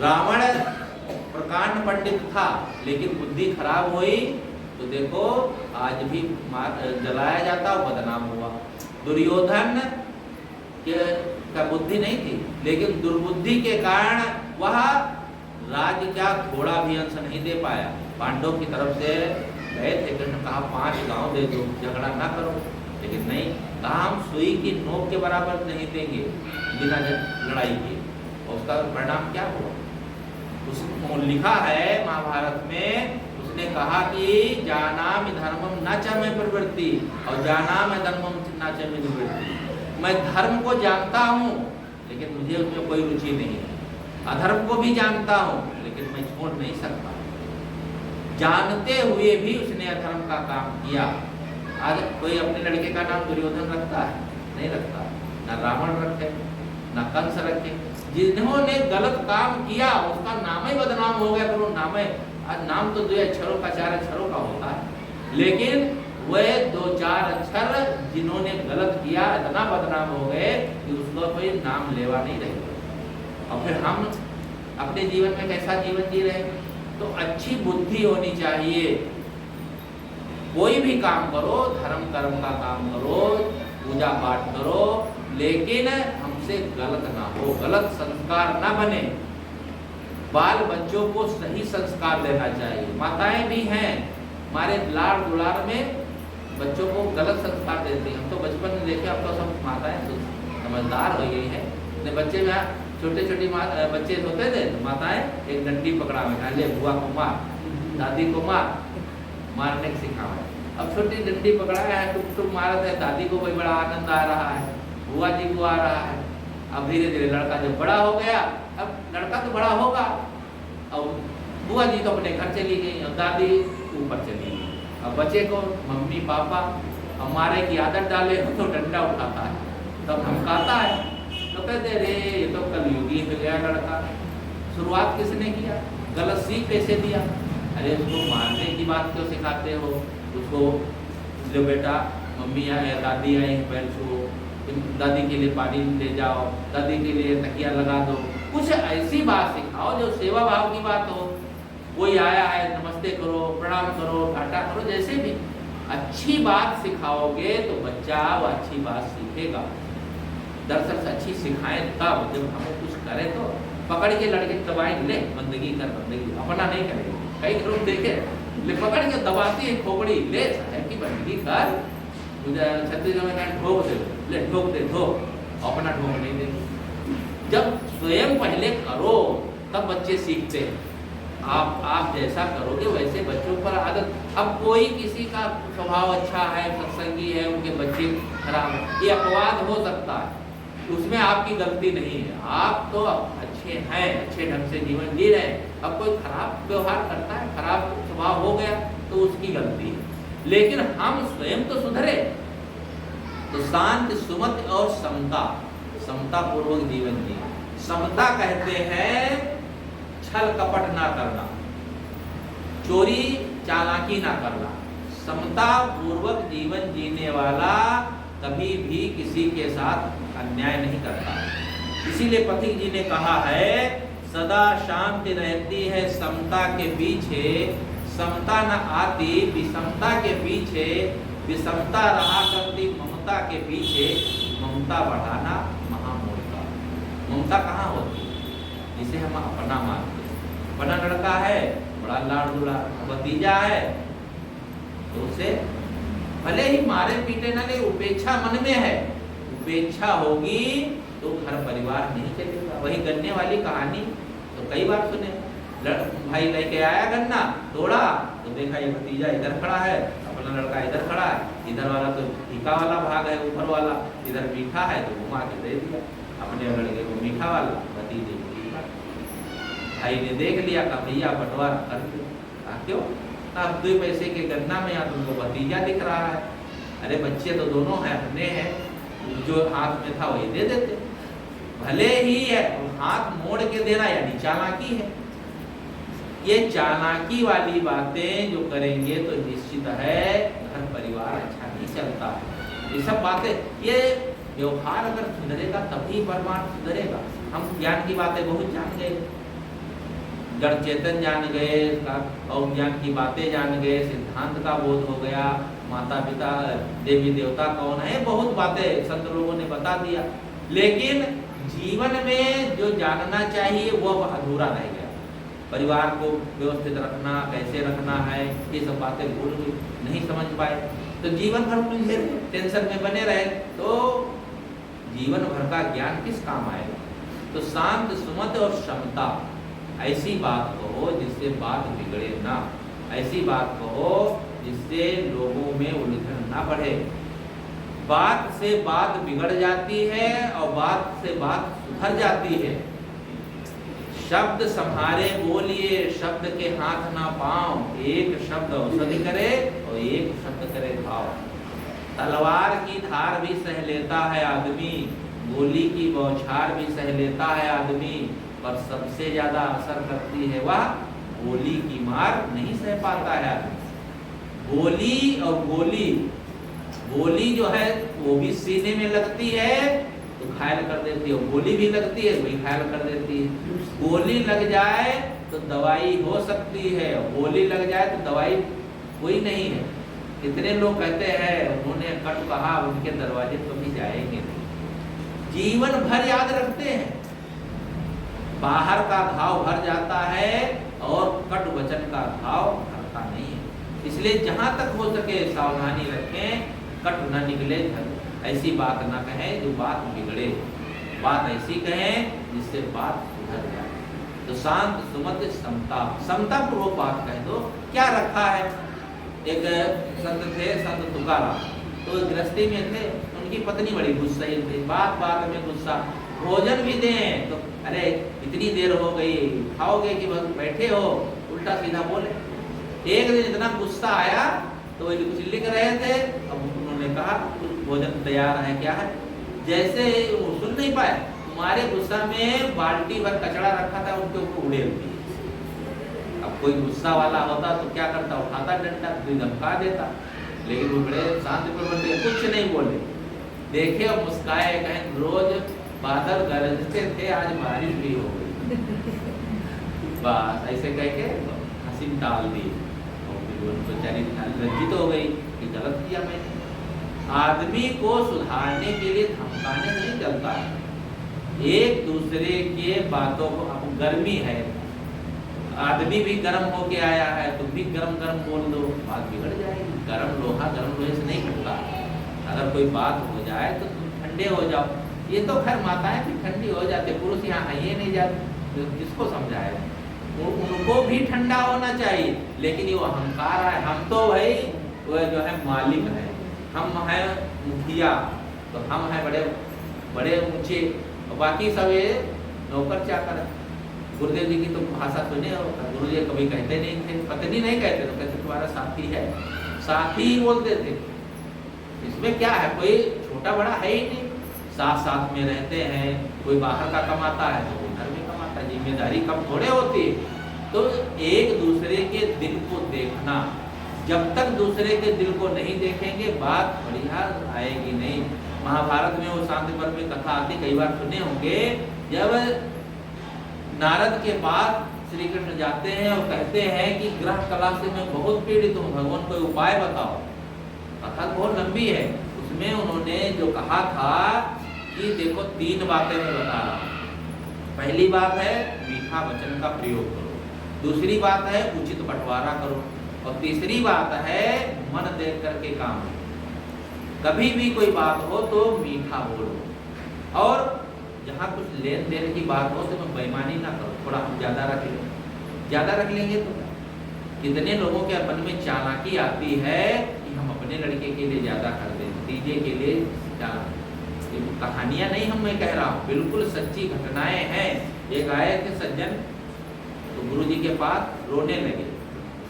रावण प्रकांड पंडित था, लेकिन बुद्धि खराब हुई तो देखो आज भी जलाया जाता और बदनाम हुआ। दुर्योधन का बुद्धि नहीं थी, लेकिन दुर्बुद्धि के कारण वह राज्य का थोड़ा भी अंश नहीं दे पाया। पांडवों की तरफ से गए थे, कृष्ण कहा 5 गांव दे दो, झगड़ा ना करो, लेकिन नहीं, कहा हम सुई की नोक के बराबर नहीं देंगे बिना लड़ाई के। और उसका परिणाम क्या हुआ? उसको लिखा है महाभारत में, उसने कहा कि जानामि धर्मम न च मे प्रवृत्ति और जानामि धर्मम न च मे निवृत्ति। मैं धर्म को जानता हूँ लेकिन मुझे उसमें कोई रुचि नहीं है, अधर्म को भी जानता हूँ लेकिन मैं छोड़ नहीं सकता। जानते हुए भी उसने अधर्म का काम किया। आज कोई अपने लड़के का नाम दुर्योधन रखता है? नहीं रखता। ना रावण रखे, ना कंस रखे। जिन्होंने गलत काम किया उसका नाम ही बदनाम हो गया। फिर नाम है, नाम तो 2 अक्षरों का 4 अक्षरों का होता है, लेकिन वह 2-4 अक्षर जिन्होंने गलत किया इतना बदनाम हो गए कि उसका कोई नाम लेवा नहीं रहे। और फिर हम अपने जीवन में कैसा जीवन जी रहे? तो अच्छी बुद्धि होनी चाहिए। कोई भी काम करो, धर्म कर्म का काम करो, पूजा पाठ करो, लेकिन हमसे गलत ना हो, गलत संस्कार ना बने। बाल बच्चों को सही संस्कार देना चाहिए। माताएं भी हैं, हमारे लाड़ दुलार में बच्चों को गलत संस्कार देती हैं। हम तो बचपन में देखे, अब तो सब माताएं समझदार हो गई हैं। बच्चे में छोटे छोटे बच्चे होते थे तो माताएं एक डंडी पकड़ा में, ले बुआ को मार, दादी को मार, मारने के सिखावा। अब छोटी डंडी पकड़ाया है, टुक टुक मारत है, दादी को भी बड़ा आनंद आ रहा है, बुआ जी को आ रहा है। अब धीरे धीरे लड़का जब बड़ा हो गया, अब लड़का तो बड़ा होगा, अब बुआ जी तो अपने घर चली गई और दादी ऊपर चली गई। अब बच्चे को मम्मी पापा हमारे की आदत डाले तो डंडा उठाता है, तब धमकाता है, तो कहते रे ये तो कलयुगी हो गया लड़का। शुरुआत किसने किया? गलत सीख कैसे दिया? अरे उसको मारने की बात क्यों सिखाते हो? उसको जो बेटा मम्मी आए, दादी आए, पैर छुओ, दादी के लिए पानी ले जाओ, दादी के लिए तकिया लगा दो, कुछ ऐसी बात सिखाओ जो सेवा भाव की बात हो। कोई आया है, नमस्ते करो, प्रणाम करो, टाटा करो, जैसे भी अच्छी बात सिखाओगे तो बच्चा वो अच्छी बात सीखेगा। दरअसल से अच्छी सिखाएं तब, जब हमें कुछ करें तो पकड़ के लड़के दबाएंगे, ले बंदगी कर, बंदगी अपना नहीं करेंगे। कई लोग देखे ले पकड़ के दबाती है खोपड़ी, ले साहब की बंदगी कर, मुझे छत्तीसगढ़ में ठोक दे, ले ठोक दे, ठोक, अपना ठोक नहीं दे। जब स्वयं पहले करो तब बच्चे सीखते हैं। आप जैसा करोगे वैसे बच्चों पर आदत। अब कोई किसी का स्वभाव अच्छा है, सत्संगी है, उनके बच्चे खराब है, ये अपवाद हो सकता है, उसमें आपकी गलती नहीं है। आप तो अच्छे हैं, अच्छे ढंग से जीवन जी रहे हैं। अब कोई खराब व्यवहार करता है, खराब स्वभाव हो गया तो उसकी गलती है, लेकिन हम स्वयं तो सुधरे। तो शांत, सुमति और समता, समता पूर्वक जीवन जी। समता कहते हैं छल कपट ना करना, चोरी चालाकी ना करना। समता पूर्वक जीवन जीने वाला कभी भी किसी के साथ अन्याय नहीं करता। इसीलिए पथिक जी ने कहा है, सदा शांति रहती है समता के पीछे, समता न आती विषमता के पीछे, विषमता रहा करती ममता के पीछे, ममता बढ़ाना महामूर्खता। ममता कहाँ होती है? जिसे हम अपना मानते हैं। अपना लड़का है, बड़ा लाड़ दुलार, भतीजा है, तो उसे भले ही मारे पीटे ना, ले उपेक्षा मन में है। उपेक्षा होगी तो घर परिवार नहीं चलेगा। वही गन्ने वाली कहानी तो कई बार सुने। भाई लेके आया गन्ना, तोड़ा तो देखा ये भतीजा इधर खड़ा है, अपना लड़का इधर खड़ा है, इधर वाला तो फीका वाला भाग है, ऊपर वाला इधर मीठा है तो घुमा के दे दिया अपने लड़के को मीठा वाला, भतीजे को मीठा। भाई ने देख लिया, कहा भैया बंटवारा कर दो। क्यों? अब 2 पैसे के गन्ना में या तुमको भतीजा दिख रहा है। अरे बच्चे तो दोनों हैं, अपने हैं, जो हाथ में था वही दे देते। भले ही है, हाथ मोड़ के देना यानी चालाकी है। ये चालाकी वाली बातें जो करेंगे तो निश्चित है घर परिवार अच्छा नहीं चलता है। ये सब बातें, ये व्यवहार अगर सुधरेगा तभी परमार्थ सुधरेगा। हम ज्ञान की बातें बहुत जान गए, जड़ चेतन जान गए और ज्ञान की बातें जान गए, सिद्धांत का बोध हो गया, माता पिता देवी देवता कौन है, बहुत बातें संत लोगों ने बता दिया। लेकिन जीवन में जो जानना चाहिए वो अधूरा रह गया। परिवार को व्यवस्थित रखना, कैसे रखना है, ये सब बातें भूल गई, नहीं समझ पाए, तो जीवन भर मुझे टेंशन में बने रहे तो जीवन भर का ज्ञान किस काम आएगा। तो शांत, सुमति और क्षमता, ऐसी बात कहो जिससे बात बिगड़े ना, ऐसी बात कहो जिससे लोगों में उलझन ना बढ़े। बात से बात बिगड़ जाती है और बात से बात सुधर जाती है। शब्द संहारे बोलिए, शब्द के हाथ ना पांव, एक शब्द औषधि करे और एक शब्द करे घाव। तलवार की धार भी सह लेता है आदमी, गोली की बौछार भी सह लेता है आदमी, पर सबसे ज्यादा असर करती है वह गोली की मार, नहीं सह पाता है आदमी। गोली और गोली जो है वो भी सीने में लगती है तो घायल कर देती है, गोली भी लगती है वही घायल कर देती है। गोली लग जाए तो दवाई हो सकती है, गोली लग जाए तो दवाई कोई नहीं है। कितने लोग कहते हैं उन्होंने कट कहा, उनके दरवाजे कभी जाएंगे नहीं, जीवन भर याद रखते हैं। बाहर का घाव भर जाता है और कट वचन का घाव भरता नहीं है। इसलिए जहां तक हो सके सावधानी रखें, कट न निकले, ऐसी बात न कहें जो बात बिगड़े, बात ऐसी कहें जिससे बात सुधर जाए। तो शांत सुमत समता पूर्वक बात कह दो। क्या रखा है? एक संत थे, संत तुकाराम, तो गृहस्थी में थे, उनकी पत्नी बड़ी गुस्सैल थी, बात बात में गुस्सा। भोजन भी दें तो अरे इतनी देर हो गई, खाओगे कि बस बैठे हो, उल्टा सीधा बोले। एक दिन इतना गुस्सा आया तो वो कुछ लिख रहे थे, अब उन्होंने कहा कुछ भोजन तैयार है, क्या है? जैसे वो सुन नहीं पाए, तुम्हारे गुस्सा में बाल्टी भर कचरा रखा था उनके ऊपर उड़ेल दी। अब कोई गुस्सा वाला होता तो क्या करता, उठाता डंडा, धमका देता, लेकिन वो बड़े शांति पर कुछ नहीं बोले, देखे और मुस्काए, कहें रोज बादल गरजते थे आज बारिश भी हो गई। बस ऐसे कह के हंसी टाल दी, लज्जित हो गई कि गलत किया मैंने। आदमी को सुधारने के लिए धमकाने नहीं चलता है, एक दूसरे के बातों को। अब गर्मी है, आदमी भी गर्म होके आया है, तुम भी गरम गरम बोल दो, बात बिगड़ जाएगी। गर्म लोहा गर्म लोहे से नहीं कटता। अगर कोई बात हो जाए तो तुम ठंडे हो जाओ। ये तो खैर माताएं भी ठंडी हो जाते, पुरुष यहाँ आइए नहीं जाते, किसको समझाए? उनको भी ठंडा होना चाहिए, लेकिन ये वो अहंकार है, हम तो भाई वो जो है मालिक है, हम हैं मुखिया, तो हम हैं बड़े बड़े ऊंचे, और बाकी सब ये नौकर चाकर है। गुरुदेव जी की तो भाषा सुने हो, गुरुदेव कभी कहते नहीं थे, पत्नी नहीं कहते तो कहते तुम्हारा साथी है, साथी ही बोलते थे। इसमें क्या है, कोई छोटा बड़ा है ही नहीं, साथ साथ में रहते हैं। कोई बाहर का कमाता है तो कोई घर में कमाता है, जिम्मेदारी कम थोड़े होती है। तो एक दूसरे के दिल को देखना, जब तक दूसरे के दिल को नहीं देखेंगे बात बढ़िया आएगी नहीं। महाभारत में वो शांति पर्व में कथा आती, कई बार सुने होंगे, जब नारद के पास श्री कृष्ण जाते हैं और कहते हैं कि ग्रह कला से मैं बहुत पीड़ित हूँ, भगवान कोई उपाय बताओ। कथा बहुत लंबी है, उसमें उन्होंने जो कहा था कि देखो 3 बातें मैं बता रहा हूँ। पहली बात है मीठा वचन का प्रयोग करो, दूसरी बात है उचित बंटवारा करो, और तीसरी बात है मन देख करके काम करो। कभी भी कोई बात हो तो मीठा बोलो, और जहाँ कुछ लेन देन की बात हो तो मैं बेईमानी ना करो, थोड़ा हम ज्यादा रख लें। ज्यादा रख लेंगे तो कितने लोगों के मन में चालाकी आती है कि हम अपने लड़के के लिए ज्यादा कर दें, तीजे के लिए ज्यादा। कहानियां नहीं हम मैं कह रहा हूँ, बिल्कुल सच्ची घटनाएं हैं। एक आए थे सज्जन, तो गुरुजी के पास रोने लगे।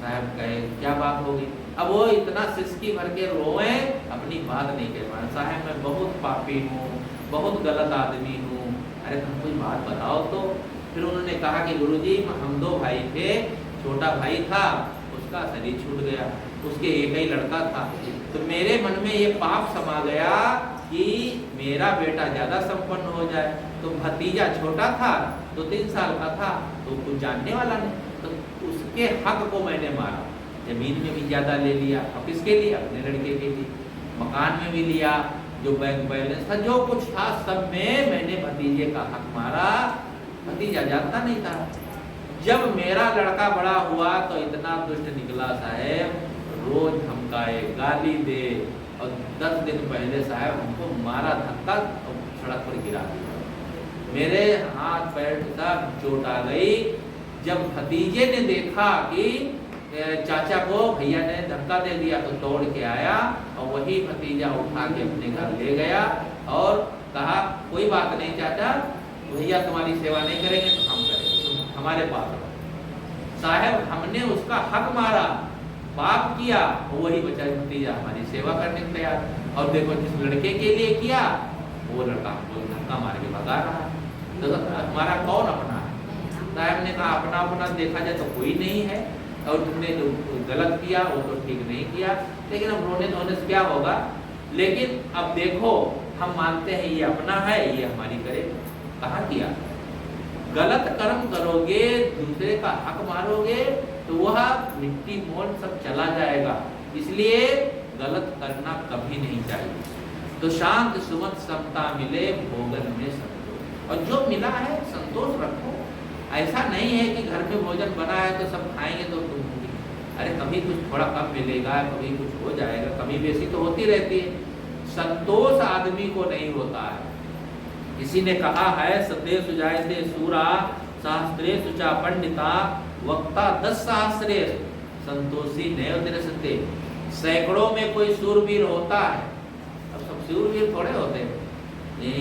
साहब कहे क्या बात हो गई? अब वो इतना सिसकी भर के रोए, अपनी बात नहीं कह पाए। साहब मैं बहुत पापी हूँ, बहुत गलत आदमी हूँ। अरे तुम कोई बात बताओ तो। फिर उन्होंने कहा कि गुरुजी हम 2 भाई थे, छोटा भाई था, उसका शरीर छूट गया, उसके एक ही लड़का था, तो मेरे मन में ये पाप समा गया कि मेरा बेटा ज्यादा संपन्न हो जाए। तो भतीजा छोटा था, 2-3 साल का था, तो कुछ जानने वाला नहीं, तो उसके हक को मैंने मारा। जमीन में भी ज्यादा ले लिया, अब किसके लिए? अपने लड़के के लिए। मकान में भी लिया, जो बैंक बैलेंस था, जो कुछ था, सब में मैंने भतीजे का हक मारा। भतीजा जानता नहीं था। जब मेरा लड़का बड़ा हुआ तो इतना दुष्ट निकला साहब, रोज धमकाए, गाली दे, और 10 दिन पहले साहब हमको मारा धक्का और सड़क पर गिरा दिया। मेरे हाथ पैर सब चोट आ गई। जब भतीजे ने देखा कि चाचा को भैया ने धक्का दे दिया तो दौड़ के आया और वही भतीजा उठा के अपने घर ले गया और कहा कोई बात नहीं चाचा, भैया तुम्हारी सेवा नहीं करेंगे तो हम करेंगे, हमारे पास रहो। साहब हमने उसका हक मारा, पाप किया, वही बचा भतीजा हमारी सेवा करने के तैयार। और देखो जिस लड़के के लिए किया वो लड़का हमको धक्का मार के भगा रहा है, तो हमारा कौन अपना है? साहब ने कहा अपना अपना देखा जाए तो कोई नहीं है, और तुमने जो गलत किया वो तो ठीक नहीं किया, लेकिन अब रोने धोने से क्या होगा। लेकिन अब देखो हम मानते हैं ये अपना है, ये हमारी करे, कहाँ किया? गलत कर्म करोगे, दूसरे का हक मारोगे तो वह मिट्टी मोल सब चला जाएगा, इसलिए गलत करना कभी नहीं चाहिए। तो शांत सुमत समता मिले भोगन में संतोष, और जो मिला है संतोष रखो। ऐसा नहीं है कि घर में भोजन बना है तो सब खाएंगे तो तुम होगी, अरे कभी कुछ थोड़ा कम मिलेगा, कभी कुछ हो जाएगा, कभी बेसी तो होती रहती है। संतोष आदमी को नहीं होता है। किसी ने कहा है सते सुजायते सूरा शास्त्रेषु चा पंडिता वक्ता 10 सहस्रे संतोषी नैव दृश्यते। सैकड़ों में कोई सूरवीर होता है, अब सब सूरवीर थोड़े होते हैं। ये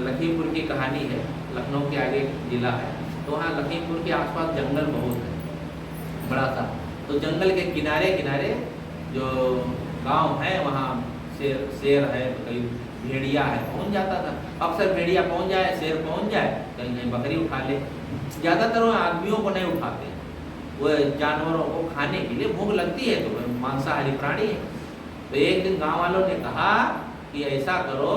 लखीमपुर की कहानी है, लखनऊ के आगे जिला है, तो वहाँ लखीमपुर के आसपास जंगल बहुत है बड़ा सा, तो जंगल के किनारे किनारे जो गांव है वहाँ शेर है, तो कहीं भेड़िया है, पहुँच जाता था। अक्सर भेड़िया पहुँच जाए, शेर पहुँच जाए, कहीं कहीं बकरी उठा ले। ज़्यादातर वो आदमियों को नहीं उठाते, वो जानवरों को खाने के लिए भूख लगती है, तो मांसाहारी प्राणी है। तो एक दिन गाँव वालों ने कहा कि ऐसा करो,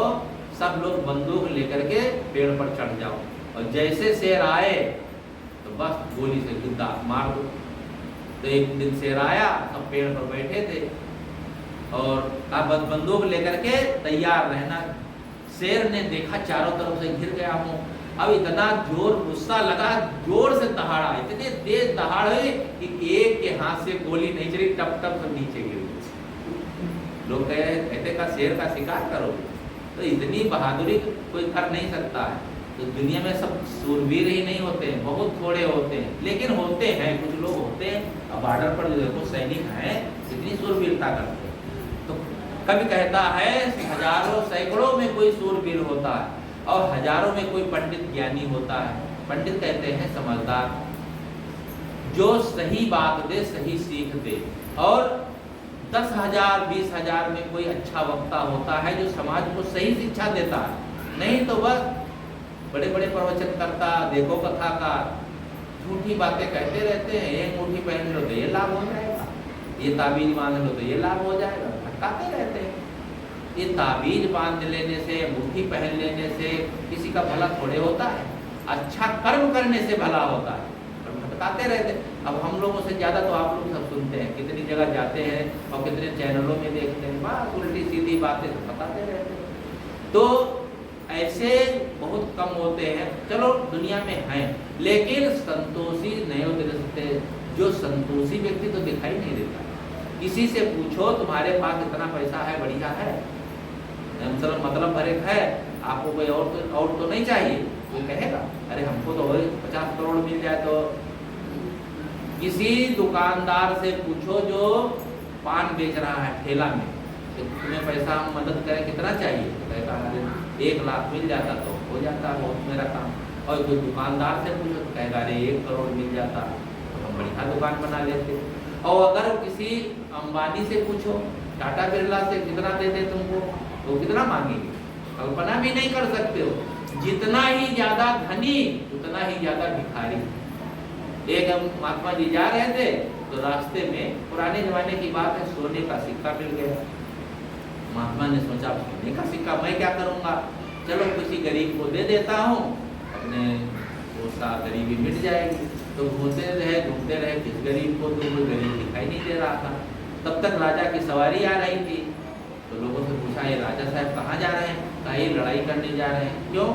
सब लोग बंदूक लेकर के पेड़ पर चढ़ जाओ, और जैसे शेर आए तो बस गोली से गुद्दा मार दो। तो एक दिन शेर आया, सब पेड़ पर बैठे थे और अब बंदूक लेकर के तैयार रहना। शेर ने देखा चारों तरफ से घिर गया हूँ, अब इतना जोर गुस्सा लगा, जोर से दहाड़ा, इतने तेज दहाड़ हुई कि एक के हाथ से गोली नहीं चली, टप टप सब नीचे गिर गए। लोग कहते का शेर का शिकार करो, तो इतनी बहादुरी कोई कर नहीं सकता है। तो दुनिया में सब सूरवीर ही नहीं होते हैं, बहुत थोड़े होते हैं, लेकिन होते हैं, कुछ लोग होते हैं। अब बॉर्डर पर देखो सैनिक हैं, इतनी सूरवीरता करते हैं। तो कभी कहता है हजारों सैकड़ों में कोई सूरवीर होता है और हजारों में कोई पंडित ज्ञानी होता है। पंडित कहते हैं समझदार, जो सही बात दे, सही सीख दे। और 10,000 20,000 में कोई अच्छा वक्ता होता है जो समाज को सही शिक्षा देता है। नहीं तो बस बड़े बड़े प्रवचन करता, देखो कथाकार, झूठी बातें कहते रहते हैं। एक मुट्ठी पहन लो तो ये लाभ हो जाएगा, ये ताबीज बांध लो तो ये लाभ हो जाएगा, भटकाते रहते हैं। ये ताबीज बांध लेने से, मुट्ठी पहन लेने से किसी का भला थोड़े होता है, अच्छा कर्म करने से भला होता है, और भटकाते रहते। अब हम लोगों से ज़्यादा तो आप लोग सब सुनते हैं, कितनी जगह जाते हैं और कितने चैनलों में देखते हैं, बस उल्टी सीधी बातें बताते रहते हैं। तो ऐसे बहुत कम होते हैं, चलो दुनिया में हैं, लेकिन संतोषी नहीं होते सकते। जो संतोषी व्यक्ति तो दिखाई नहीं देता। किसी से पूछो तुम्हारे पास इतना पैसा है, बढ़िया है, मतलब भरे है, आपको कोई और तो नहीं चाहिए, कोई कहेगा अरे हमको तो 50 करोड़ मिल जाए तो। किसी दुकानदार से पूछो जो पान बेच रहा है ठेला में, तो तुम्हें पैसा हम मदद करें, कितना चाहिए, तो कहता है 1 लाख मिल जाता तो हो जाता बहुत मेरा काम। और कोई दुकानदार से पूछो तो कहेगा अरे 1 करोड़ मिल जाता तो हम बढ़िया दुकान बना लेते। और अगर किसी अंबानी से पूछो, टाटा बिरला से कितना दे दे तुमको, तो कितना मांगेंगे, कल्पना भी नहीं कर सकते हो। जितना ही ज्यादा धनी उतना ही ज्यादा भिखारी। एक महात्मा जी जा रहे थे तो रास्ते में, पुराने जमाने की बात है, सोने का सिक्का मिल गया। महात्मा ने सोचा सोने का सिक्का मैं क्या करूंगा, चलो किसी गरीब को दे देता हूँ, अपने वो गरीबी मिट जाएगी। तो घूमते रहे, किस गरीब को, तो कोई गरीब दिखाई नहीं दे रहा था। तब तक राजा की सवारी आ रही थी, तो लोगों से पूछा ये राजा साहब कहाँ जा रहे हैं, कहा ये लड़ाई करने जा रहे हैं। क्यों?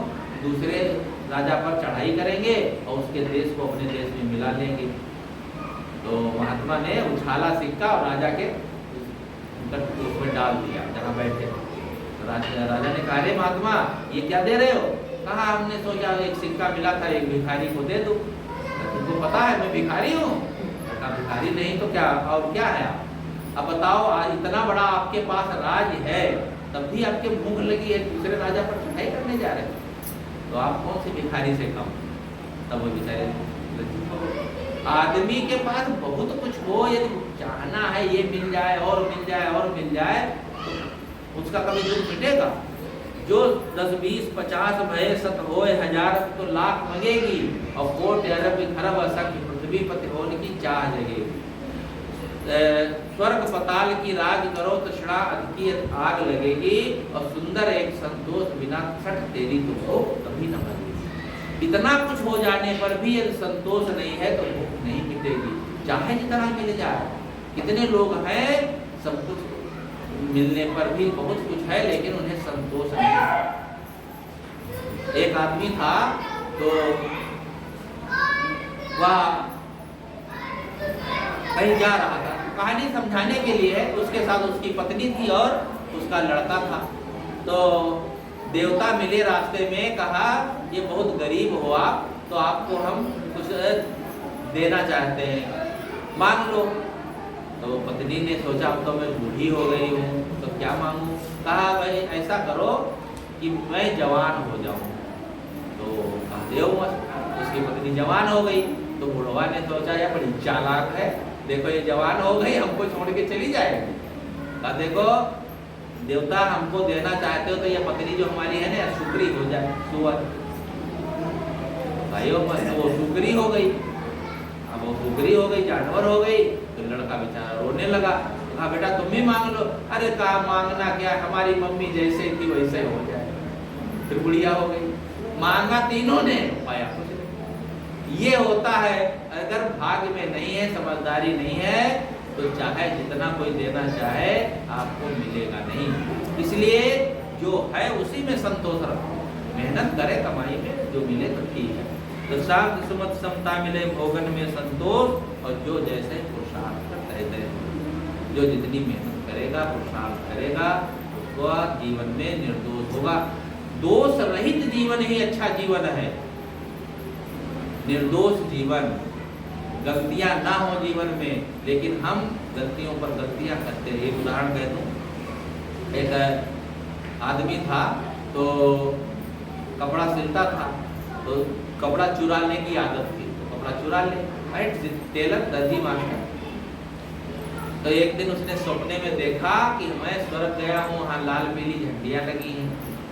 दूसरे राजा पर चढ़ाई करेंगे और उसके देश को अपने देश में मिला लेंगे। तो महात्मा ने उछाला सिक्का और राजा के उसमें डाल दिया जहाँ बैठे। तो राजा ने कहा अरे महात्मा ये क्या दे रहे हो? कहा हमने सोचा एक सिक्का मिला था, एक भिखारी को दे दूं। तुमको पता है मैं भिखारी हूँ? कहा भिखारी नहीं तो क्या, और क्या है आप? अब बताओ, आज इतना बड़ा आपके पास राज है, तब भी आपके भूख लगी है, दूसरे राजा पर चढ़ाई करने जा रहे हैं, तो आप कौन से भिखारी से कम? तब वो बेचारे आदमी के पास बहुत कुछ हो, यदि चाहना है ये मिल जाए और मिल जाए और मिल जाए, तो उसका कभी दुख मिटेगा? जो 10 20 50 भय सत होए हजार तो लाख मंगेगी, और कोट अरब खरब असंख्य पृथ्वी पति होने की चाह जगेगी। स्वर्ग पताल की राज करो तो क्षणा अधकी आग लगेगी, और सुंदर एक संतोष बिना छठ तेरी तुमको कभी न मिलेगी। इतना कुछ हो जाने पर भी यदि संतोष नहीं है तो भूख नहीं मिटेगी, चाहे जितना मिल जाए। कितने लोग हैं सब कुछ मिलने पर भी बहुत कुछ है लेकिन उन्हें संतोष नहीं है। एक आदमी था तो वह कहीं जा रहा था, कहानी समझाने के लिए, उसके साथ उसकी पत्नी थी और उसका लड़का था। तो देवता मिले रास्ते में, कहा ये बहुत गरीब हो आप, तो आपको हम कुछ देना चाहते हैं, मांग लो। तो पत्नी ने सोचा अब तो मैं बूढ़ी हो गई हूँ तो क्या मांगूं? कहा भाई ऐसा करो कि मैं जवान हो जाऊं। तो कहा देव मत। उसकी पत्नी जवान हो गई तो बुढ़वा ने सोचा यह बड़ी चालाक है, देखो ये जवान हो गई हमको छोड़ के चली जाएगी। कहा देखो देवता हमको देना चाहते हो तो ये पत्नी जो हमारी है ना सुकरी हो जाए, सुअर। भाइयों वो सुकरी हो गई। अब वो सुकरी हो गई, जानवर हो गई, तो लड़का बेचारा रोने लगा। कहा बेटा तुम ही मांग लो। अरे कहा मांगना क्या, हमारी मम्मी जैसे थी वैसे हो जाए। फिर बुढ़िया हो गई। मांगा तीनों ने, पाया कुछ नहीं। ये होता है, अगर भाग्य में नहीं है, समझदारी नहीं है, तो चाहे जितना कोई देना चाहे आपको मिलेगा नहीं। इसलिए जो है उसी में संतोष रखो, मेहनत करे कमाई में, जो मिले तो ठीक है। तो शांत सुमत समता मिले भोगन में संतोष, और जो जैसे पुरुषार्थ कहते हैं, जो जितनी मेहनत करेगा पुरुषार्थ करेगा उसको जीवन में निर्दोष होगा। दोष रहित जीवन ही अच्छा जीवन है। निर्दोष जीवन, गलतियां ना हो जीवन में, लेकिन हम गलतियों पर गलतियां करते हैं। एक उदाहरण कह दूं, एक आदमी था तो कपड़ा सिलता था, तो कपड़ा चुराने की आदत थी, तो कपड़ा चुरा ले, टेलर दर्जी मास्टर। तो एक दिन उसने सपने में देखा कि मैं स्वर्ग गया हूँ, वहाँ लाल पीली झंडियाँ लगी हैं।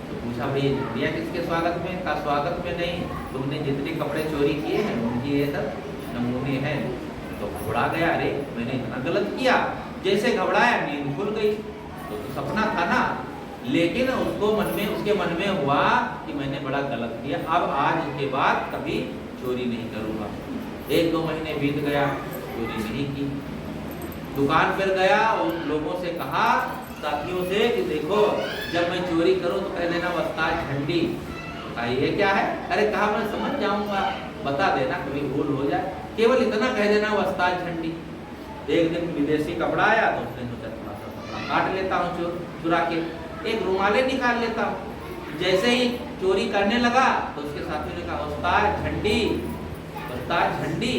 तो पूछा भाई ये झंडियाँ किसके स्वागत में? का स्वागत में नहीं, तुमने जितने कपड़े चोरी किए हैं उनकी ये सब नमूने हैं। तो घबरा गया, अरे मैंने इतना गलत किया। जैसे घबराया नींद खुल गई। तो सपना था ना, लेकिन उसके मन में हुआ कि मैंने बड़ा गलत किया, अब आज के बाद कभी चोरी नहीं करूँगा। 1-2 महीने बीत गया, चोरी नहीं की। दुकान पर गया, उन लोगों से कहा, साथियों से कि देखो जब मैं चोरी करूँ तो कह देना वस्ताद झंडी। ये क्या है? अरे कहा मैं समझ जाऊंगा, बता देना कभी भूल हो जाए, केवल इतना कह देना वस्ताद झंडी। एक दिन विदेशी कपड़ा आया तो उसने सोचा थोड़ा सा कपड़ा काट लेता हूँ चुरा के, एक रुमाले निकाल लेता हूँ। जैसे ही चोरी करने लगा तो उसके साथियों ने कहा वस्ताद झंडी, वस्ताद झंडी।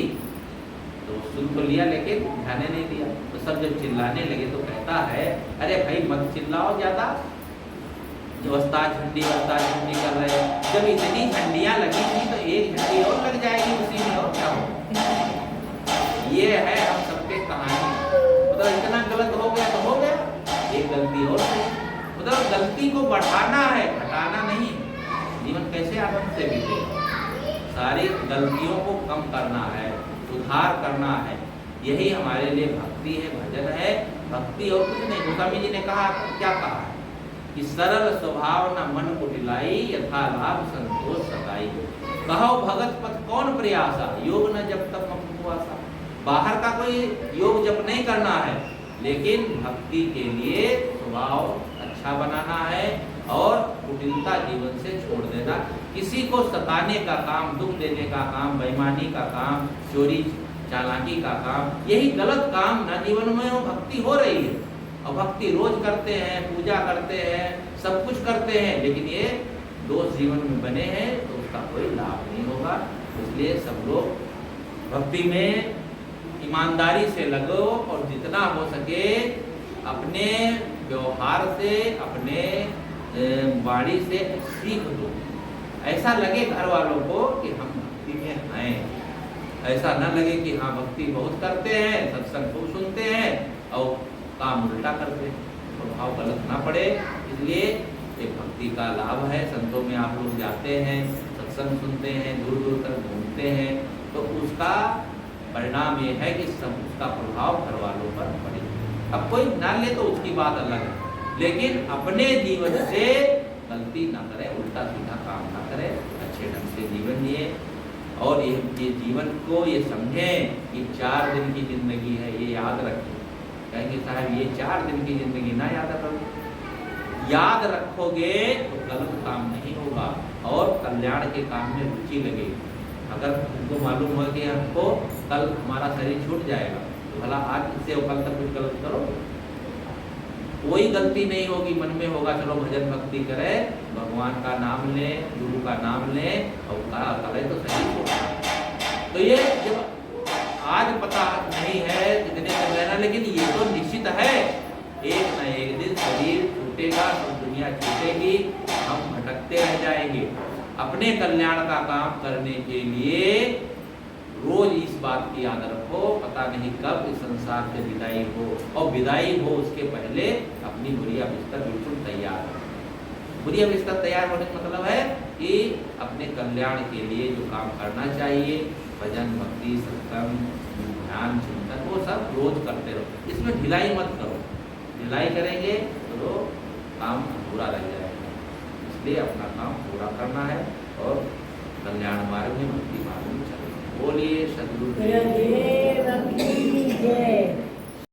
तो सुन तो लिया लेकिन ध्यान नहीं दिया। तो सब जब चिल्लाने लगे तो कहता है अरे भाई मत चिल्लाओ ज्यादा, जो वस्ताद झंडी कर रहे हैं। जब इतनी झंडियां लगी थी तो एक झंडी और लग जाएगी उसी में, और क्या हो। ये है हम सबके कहानी। मतलब इतना गलत हो गया तो हो गया, एक गलती और है। मतलब गलती को बढ़ाना है, घटाना नहीं। जीवन कैसे आनंद से बीतेगा? सारी गलतियों को कम करना है, सुधार करना है। यही हमारे लिए भक्ति है, भजन है। भक्ति और कुछ नहीं। गोस्वामी जी ने कहा, क्या कहा कि सरल स्वभाव न मन कुटिलाई, यथा लाभ संतोष सताई। कहो भगत पथ कौन प्रयासा, योग न जब तक उपवासा। बाहर का कोई योग जप नहीं करना है, लेकिन भक्ति के लिए स्वभाव अच्छा बनाना है और कुटिलता जीवन से छोड़ देना। किसी को सताने का काम, दुख देने का काम, बेईमानी का काम, चोरी चालाकी का काम, यही गलत काम ना जीवन में वो भक्ति हो रही है। और भक्ति रोज करते हैं, पूजा करते हैं, सब कुछ करते हैं, लेकिन ये दोष जीवन में बने हैं तो उसका कोई लाभ नहीं होगा। इसलिए सब लोग भक्ति में ईमानदारी से लगो और जितना हो सके अपने व्यवहार से, अपने वाणी से सीख दो। ऐसा लगे घर वालों को कि हम भक्ति में हैं, ऐसा न लगे कि हाँ भक्ति बहुत करते हैं, सत्संग खूब सुनते हैं और काम उल्टा करते हैं, प्रभाव गलत ना पड़े। इसलिए एक भक्ति का लाभ है। संतों में आप लोग जाते हैं, सत्संग सुनते हैं, दूर दूर तक घूमते हैं, तो उसका परिणाम ये है कि सब उसका प्रभाव घर वालों पर पड़े। अब कोई ना ले तो उसकी बात अलग है, लेकिन अपने जीवन से गलती ना करें, उल्टा सीधा काम ना करें, अच्छे ढंग से जीवन जिए। और ये जीवन को ये समझें कि 4 दिन की जिंदगी है, ये याद रखें। कहेंगे साहब ये 4 दिन की जिंदगी ना याद रखोगे, याद रखोगे तो गलत काम नहीं होगा और कल्याण के काम में रुचि लगेगी। अगर तुमको मालूम हो कि हमको कल हमारा शरीर छूट जाएगा, तो भला आज इससे कल तक कुछ गलत करो, कोई गलती नहीं होगी, मन में होगा चलो भजन भक्ति करें, भगवान का नाम लें, गुरु का नाम लें और करें तो सही होगा। तो ये जब आज पता नहीं है कितने दिन रहना, लेकिन ये तो निश्चित है एक न एक दिन शरीर छूटेगा, सब दुनिया छूटेगी, हम भटकते रह जाएंगे। अपने कल्याण का काम करने के लिए रोज इस बात की याद रखो, पता नहीं कब इस संसार से विदाई हो, और विदाई हो उसके पहले अपनी बुढ़िया बिस्तर बिल्कुल तैयार हो। बुढ़िया बिस्तर तैयार होने का मतलब है कि अपने कल्याण के लिए जो काम करना चाहिए, भजन भक्ति सत्संग ध्यान चिंतन, वो सब रोज करते रहो, इसमें ढिलाई मत करो। ढिलाई करेंगे तो काम अधूरा रह जाएगा। इसलिए अपना काम पूरा करना है और कल्याण मार्ग में भक्ति मार्ग में चलना। बोलिए सद्गुरु।